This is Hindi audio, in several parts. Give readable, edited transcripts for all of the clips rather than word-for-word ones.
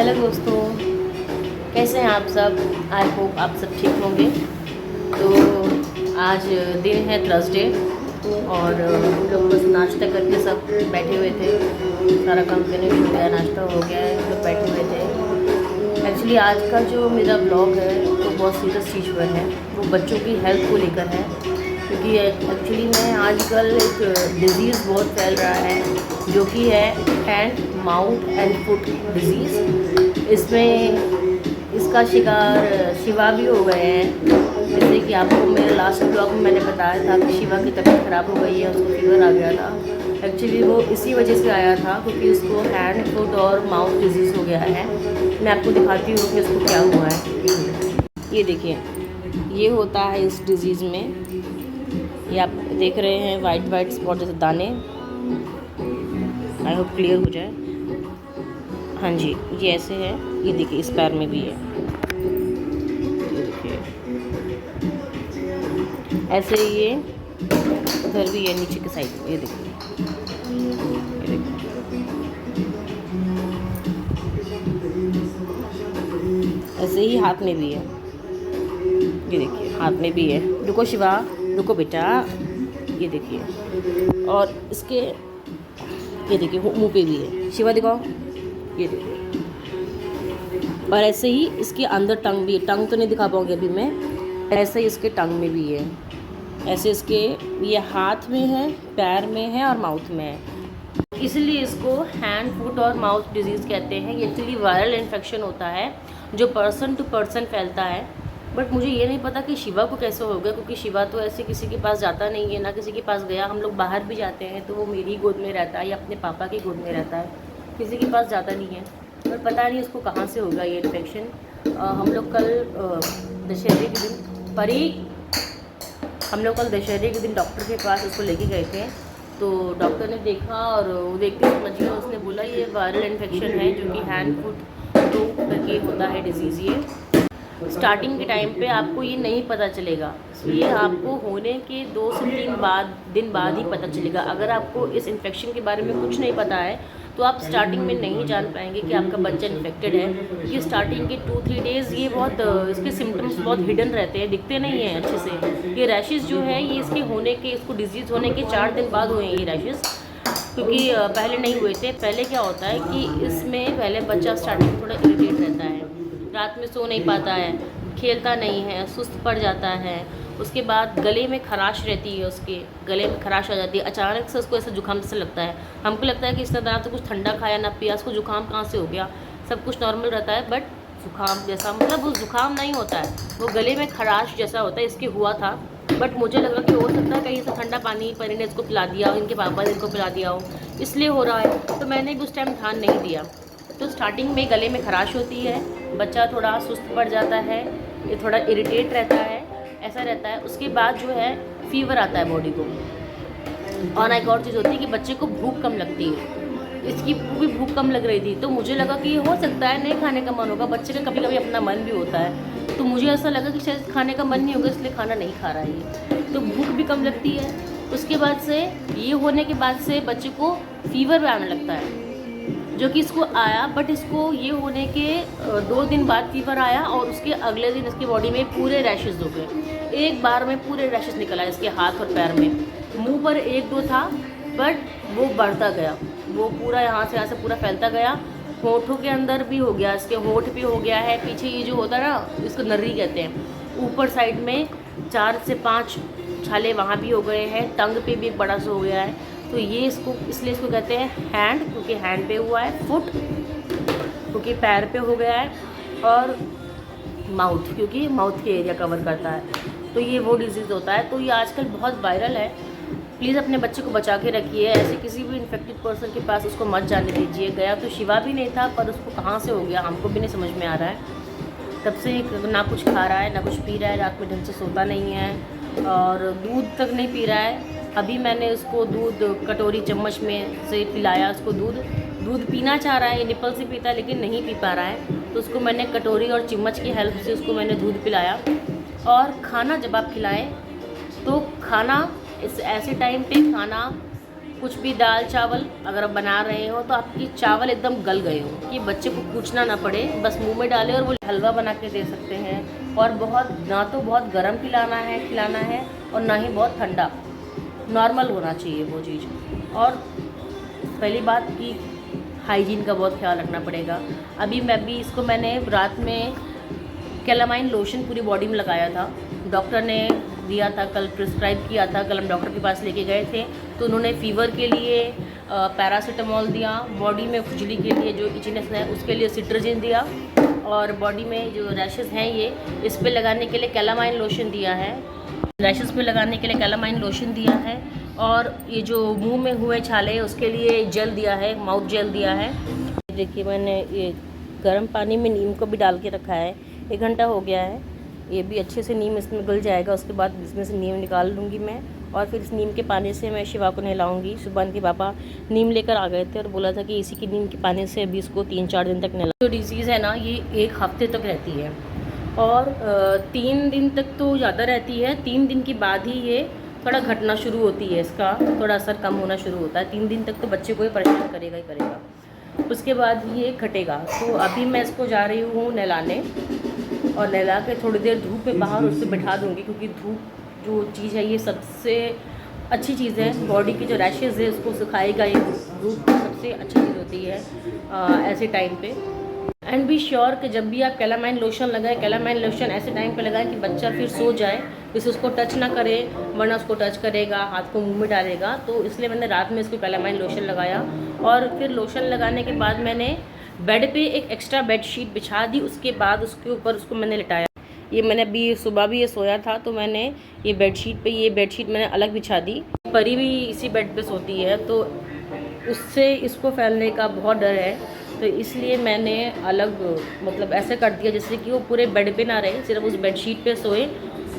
हेलो दोस्तों, कैसे हैं आप सब। आई होप आप सब ठीक होंगे। तो आज दिन है थर्सडे और हम लोग बस नाश्ता करके सब बैठे हुए थे। सारा काम फिनिश हो गया, नाश्ता हो गया है, हम लोग बैठे हुए थे। एक्चुअली आज का जो मेरा ब्लॉग है तो बहुत सीरियस चीज़ पर है, वो बच्चों की हेल्थ को लेकर है। क्योंकि एक्चुअली में आजकल एक डिज़ीज़ बहुत फैल रहा है जो कि है hand mouth and foot disease. इसमें इसका शिकार शिवा भी हो गए हैं। जैसे कि आपको मेरे लास्ट ब्लॉग में मैंने बताया था कि शिवा की तबीयत ख़राब हो गई है, उसको फीवर आ गया था। एक्चुअली वो इसी वजह से आया था क्योंकि उसको हैंड फुट और माउथ डिजीज़ हो गया है। मैं आपको दिखाती हूँ कि उसको क्या हुआ है। ये देखिए, ये होता है इस डिज़ीज़ में। ये आप देख रहे हैं वाइट वाइट स्पॉट जैसे दाने। आई होप क्लियर हो जाए। हाँ जी, ये ऐसे है। ये देखिए, इस पैर में भी है। ये देखिए, ऐसे ही ये उधर भी है, नीचे के साइड में। ये देखिए, ये देखिए, ऐसे ही हाथ में भी है। ये देखिए, हाथ में भी है। रुको शिवा, रुको बेटा। ये देखिए, और इसके ये देखिए मुंह पे भी है। शिवा दिखाओ, ये देखिए। और ऐसे ही इसके अंदर टंग भी है। टंग तो नहीं दिखा पाऊंगी अभी मैं। ऐसे ही इसके टंग में भी है। ऐसे इसके ये हाथ में है, पैर में है और माउथ में है। इसलिए इसको हैंड फुट और माउथ डिजीज़ कहते हैं। ये एक्चुअली वायरल इन्फेक्शन होता है जो पर्सन टू पर्सन फैलता है। बट मुझे ये नहीं पता कि शिवा को कैसे हो गया, क्योंकि शिवा तो ऐसे किसी के पास जाता नहीं है, ना किसी के पास गया। हम लोग बाहर भी जाते हैं तो वो मेरी गोद में रहता है या अपने पापा की गोद में रहता है, किसी के पास जाता नहीं है। पर पता नहीं उसको कहाँ से होगा ये इन्फेक्शन। हम लोग कल दशहरे के दिन दशहरे के दिन डॉक्टर के पास उसको लेके गए थे। तो डॉक्टर ने देखा और वो देख के समझ गया। उसने बोला ये वायरल इन्फेक्शन है जो कि हैंड फुट तो करके होता है डिजीज़। ये स्टार्टिंग के टाइम पे आपको ये नहीं पता चलेगा, ये आपको होने के 2 से 3 दिन बाद ही पता चलेगा। अगर आपको इस इन्फेक्शन के बारे में कुछ नहीं पता है तो आप स्टार्टिंग में नहीं जान पाएंगे कि आपका बच्चा इन्फेक्टेड है। ये स्टार्टिंग के 2-3 डेज़ ये बहुत इसके सिम्टम्स बहुत हिडन रहते हैं, दिखते नहीं हैं अच्छे से। ये रैशेज़ जो है ये इसको डिजीज़ होने के 4 दिन बाद हुए हैं ये रैशेज़, क्योंकि पहले नहीं हुए थे। पहले क्या होता है कि इसमें पहले बच्चा स्टार्टिंग में थोड़ा इरिटेट रहता है, रात में सो नहीं पाता है, खेलता नहीं है, सुस्त पड़ जाता है। उसके बाद गले में खराश रहती है, उसके गले में खराश आ जाती है। अचानक से उसको ऐसा जुकाम जैसा लगता है। हमको लगता है कि इसने ना तो कुछ ठंडा खाया ना पिया, उसको जुकाम कहाँ से हो गया। सब कुछ नॉर्मल रहता है बट जुकाम जैसा, मतलब वो जुकाम नहीं होता है, वो गले में खराश जैसा होता है। इसके हुआ था बट मुझे लगा कि हो सकता है कहीं से ठंडा पानी परी ने इसको पिला दिया हो, इनके पापा ने इनको पिला दिया हो, इसलिए हो रहा है। तो मैंने भी उस टाइम ध्यान नहीं दिया। तो स्टार्टिंग में गले में खराश होती है, बच्चा थोड़ा सुस्त पड़ जाता है, ये थोड़ा इरिटेट रहता है, ऐसा रहता है। उसके बाद जो है फीवर आता है बॉडी को। और एक और चीज़ होती है कि बच्चे को भूख कम लगती है। इसकी भी भूख कम लग रही थी तो मुझे लगा कि हो सकता है नहीं खाने का मन होगा। बच्चे का कभी कभी अपना मन भी होता है, तो मुझे ऐसा लगा कि शायद खाने का मन नहीं होगा इसलिए खाना नहीं खा रहा है ये। तो भूख भी कम लगती है। उसके बाद से ये होने के बाद से बच्चे को फीवर भी आने लगता है, जो कि इसको आया। बट इसको ये होने के 2 दिन बाद फीवर आया और उसके अगले दिन इसकी बॉडी में पूरे रैशेज़ हो गए। एक बार में पूरे रैशेज़ निकला इसके हाथ और पैर में। मुंह पर 1-2 था बट वो बढ़ता गया, वो पूरा यहाँ से पूरा फैलता गया। होठों के अंदर भी हो गया, इसके होठ भी हो गया है। पीछे ये जो होता है ना, इसको नर्री कहते हैं। ऊपर साइड में 4 से 5 छाले वहाँ भी हो गए हैं। टंग पे भी एक बड़ा सा हो गया है। तो ये इसलिए इसको कहते हैं हैंड, क्योंकि हैंड पे हुआ है। फुट क्योंकि पैर पे हो गया है। और माउथ क्योंकि माउथ के एरिया कवर करता है। तो ये वो डिजीज़ होता है। तो ये आजकल बहुत वायरल है। प्लीज़ अपने बच्चे को बचा के रखिए। ऐसे किसी भी इन्फेक्टेड पर्सन के पास उसको मत जाने दीजिए। गया तो शिवा भी नहीं था पर उसको कहाँ से हो गया हमको भी नहीं समझ में आ रहा है। तब से ना कुछ खा रहा है ना कुछ पी रहा है, रात में ढंग से सोता नहीं है और दूध तक नहीं पी रहा है। अभी मैंने उसको दूध कटोरी चम्मच में से पिलाया। उसको दूध पीना चाह रहा है, ये निपल से पीता है लेकिन नहीं पी पा रहा है। तो उसको मैंने कटोरी और चम्मच की हेल्प से उसको मैंने दूध पिलाया। और खाना जब आप खिलाएं तो खाना इस ऐसे टाइम पे खाना कुछ भी दाल चावल अगर आप बना रहे हो तो आपकी चावल एकदम गल गए हो कि बच्चे को पूछना ना पड़े, बस मुंह में डालें और वो हलवा बना के दे सकते हैं। और बहुत ना तो बहुत गर्म खिलाना है और ना ही बहुत ठंडा, नॉर्मल होना चाहिए वो चीज़। और पहली बात कि हाइजीन का बहुत ख्याल रखना पड़ेगा। अभी मैंने रात में कैलामाइन लोशन पूरी बॉडी में लगाया था, डॉक्टर ने दिया था, कल प्रिस्क्राइब किया था, कल हम डॉक्टर के पास लेके गए थे तो उन्होंने फ़ीवर के लिए पैरासीटामोल दिया, बॉडी में खुजली के लिए जो इचनेस है उसके लिए सिट्राजिन दिया, और बॉडी में जो रैशेस हैं ये इस पे लगाने के लिए कैलामाइन लोशन दिया है, रैशेस पे लगाने के लिए कैलामाइन लोशन दिया है। और ये जो मुंह में हुए छाले उसके लिए जेल दिया है, माउथ जेल दिया है। देखिए मैंने ये गर्म पानी में नीम को भी डाल के रखा है, 1 घंटा हो गया है, ये भी अच्छे से नीम इसमें गल जाएगा। उसके बाद इसमें से नीम निकाल लूँगी मैं, और फिर इस नीम के पानी से मैं शिवा को नहलाऊँगी। सुबह के पापा नीम लेकर आ गए थे और बोला था कि इसी की नीम के पानी से अभी इसको 3-4 दिन तक नहला। जो डिज़ीज़ है ना ये 1 हफ्ते तक रहती है, और 3 दिन तक तो ज़्यादा रहती है, 3 दिन के बाद ही ये थोड़ा घटना शुरू होती है, इसका थोड़ा असर कम होना शुरू होता है। 3 दिन तक तो बच्चे को ही परेशान करेगा ही करेगा, उसके बाद ये घटेगा। तो अभी मैं इसको जा रही हूँ नहलाने, और नहला के थोड़ी देर धूप में बाहर उससे बिठा दूँगी, क्योंकि धूप जो चीज़ है ये सबसे अच्छी चीज़ है, बॉडी की जो रैशेज़ है उसको सुखाएगा। ये धूप सबसे अच्छी चीज़ होती है ऐसे टाइम पे। एंड बी श्योर कि जब भी आप कैलामाइन लोशन लगाएं, कैलामाइन लोशन ऐसे टाइम पे लगाएं कि बच्चा फिर सो जाए, इसे उसको टच ना करे, वरना उसको टच करेगा, हाथ को मुंह में डालेगा। तो इसलिए मैंने रात में इसको कैलामाइन लोशन लगाया, और फिर लोशन लगाने के बाद मैंने बेड पे एक एक्स्ट्रा बेड शीट बिछा दी, उसके बाद उसके ऊपर उसको मैंने लिटाया। ये मैंने अभी सुबह भी ये सोया था तो मैंने ये बेडशीट मैंने अलग बिछा दी। परी भी इसी बेड पे सोती है तो उससे इसको फैलने का बहुत डर है, तो इसलिए मैंने अलग मतलब ऐसे कर दिया जैसे कि वो पूरे बेड पे ना रहे, सिर्फ उस बेडशीट पे सोए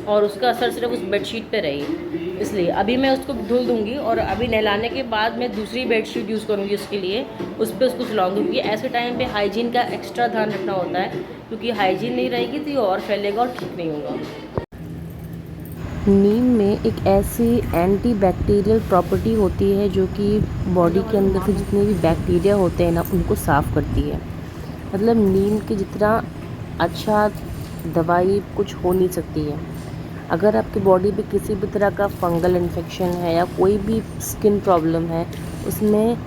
और उसका असर सिर्फ उस बेडशीट पे रहे। इसलिए अभी मैं उसको धुल दूँगी, और अभी नहलाने के बाद मैं दूसरी बेडशीट यूज़ करूँगी उसके लिए, उस पर उसको सुलाऊँगी। क्योंकि ऐसे टाइम पे हाइजीन का एक्स्ट्रा ध्यान रखना होता है, क्योंकि हाइजीन नहीं रहेगी तो ये और फैलेगा और ठीक नहीं होगा। नीम में एक ऐसी एंटीबैक्टीरियल प्रॉपर्टी होती है जो कि बॉडी के अंदर से जितने भी बैक्टीरिया होते हैं ना उनको साफ़ करती है। मतलब नीम के जितना अच्छा दवाई कुछ हो नहीं सकती है। अगर आपकी बॉडी पे किसी भी तरह का फंगल इन्फेक्शन है या कोई भी स्किन प्रॉब्लम है, उसमें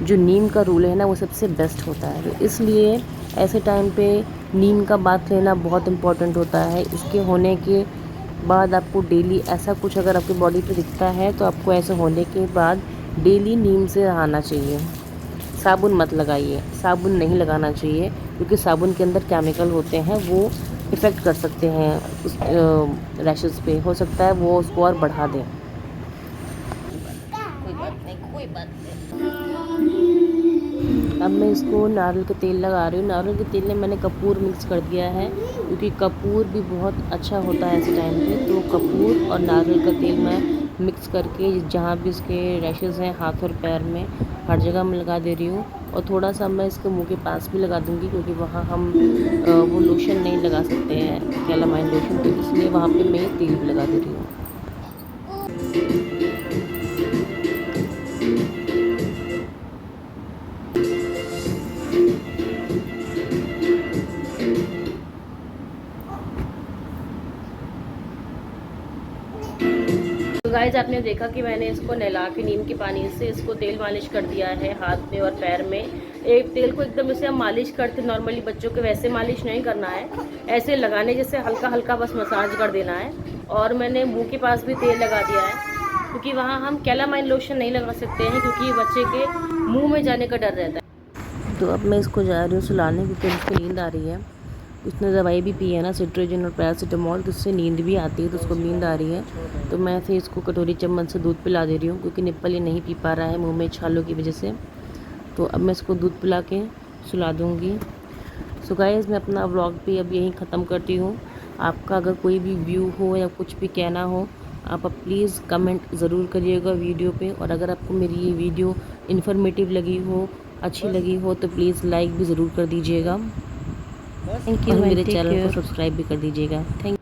जो नीम का रूल है ना वो सबसे बेस्ट होता है। तो इसलिए ऐसे टाइम पे नीम का बाथ लेना बहुत इम्पॉर्टेंट होता है। इसके होने के बाद आपको डेली ऐसा कुछ अगर आपकी बॉडी पे दिखता है तो आपको ऐसा होने के बाद डेली नीम से नहाना चाहिए। साबुन मत लगाइए, साबुन नहीं लगाना चाहिए, क्योंकि साबुन के अंदर केमिकल होते हैं, वो इफ़ेक्ट कर सकते हैं उस रैशेस पे, हो सकता है वो उसको और बढ़ा दें। कोई बात नहीं। अब मैं इसको नारियल का तेल लगा रही हूँ। नारियल के तेल में मैंने कपूर मिक्स कर दिया है, क्योंकि कपूर भी बहुत अच्छा होता है ऐसे टाइम पे। तो कपूर और नारियल का तेल मैं मिक्स करके जहाँ भी इसके रैशेस हैं हाथ और पैर में हर जगह मैं लगा दे रही हूँ। और थोड़ा सा मैं इसके मुंह के पास भी लगा दूँगी, क्योंकि वहाँ हम वो लोशन नहीं लगा सकते हैं कैलामाइन लोशन, तो इसलिए वहाँ पर मैं तेल भी लगा दे रही हूँ। तो गाइस आपने देखा कि मैंने इसको नहला के नीम के पानी से इसको तेल मालिश कर दिया है हाथ में और पैर में। एक तेल को एकदम जैसे हम मालिश करते नॉर्मली बच्चों के वैसे मालिश नहीं करना है, ऐसे लगाने जैसे हल्का हल्का बस मसाज कर देना है। और मैंने मुंह के पास भी तेल लगा दिया है, क्योंकि वहाँ हम कैलामाइन लोशन नहीं लगा सकते हैं, क्योंकि बच्चे के मुँह में जाने का डर रहता है। तो अब मैं इसको जा रही हूँ सुलाने, क्योंकि उसको नींद आ रही है। उसने दवाई भी पी है ना, सिट्राजिन और पैरासीटामोल, तो उससे नींद भी आती है, तो उसको नींद आ रही है। तो मैं ऐसे इसको कटोरी चम्मच से दूध पिला दे रही हूँ, क्योंकि निप्पल ये नहीं पी पा रहा है मुंह में छालों की वजह से। तो अब मैं इसको दूध पिला के सुला दूँगी। सो गाइस मैं अपना व्लॉग भी अब यहीं ख़त्म करती हूँ। आपका अगर कोई भी व्यू हो या कुछ भी कहना हो, आप प्लीज़ कमेंट ज़रूर करिएगा वीडियो पे। और अगर आपको मेरी ये वीडियो इन्फॉर्मेटिव लगी हो, अच्छी लगी हो, तो प्लीज़ लाइक भी ज़रूर कर दीजिएगा। Thank you. मेरे चैनल को सब्सक्राइब भी कर दीजिएगा। थैंक